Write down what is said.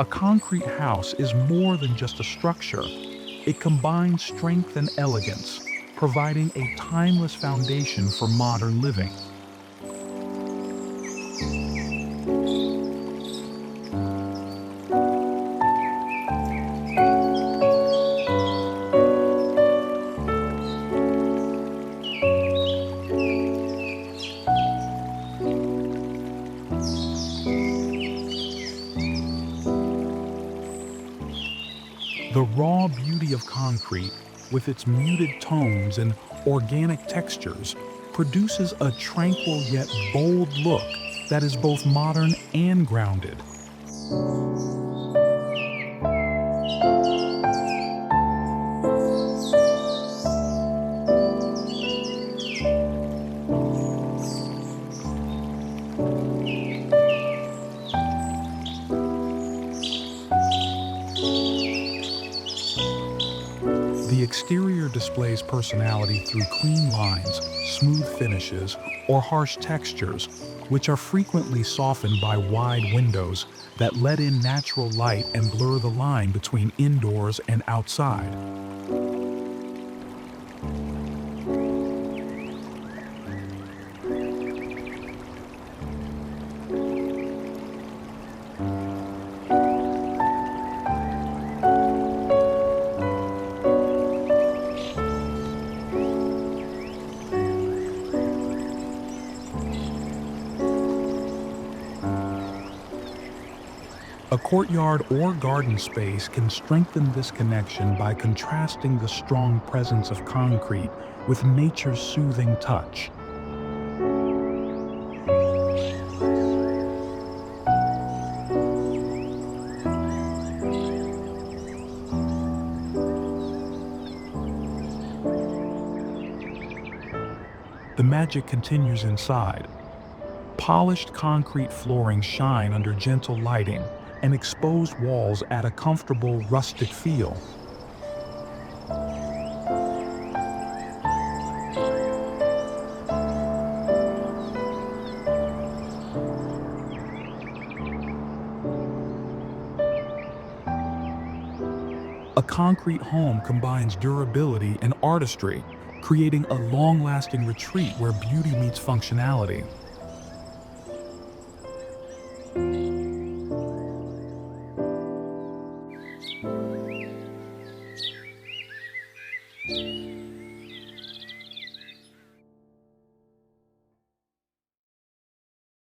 A concrete house is more than just a structure. It combines strength and elegance, providing a timeless foundation for modern living. The raw beauty of concrete, with its muted tones and organic textures, produces a tranquil yet bold look that is both modern and grounded. The exterior displays personality through clean lines, smooth finishes, or harsh textures, which are frequently softened by wide windows that let in natural light and blur the line between indoors and outside. A courtyard or garden space can strengthen this connection by contrasting the strong presence of concrete with nature's soothing touch. The magic continues inside. Polished concrete flooring shine under gentle lighting, and exposed walls add a comfortable, rustic feel. A concrete home combines durability and artistry, creating a long-lasting retreat where beauty meets functionality.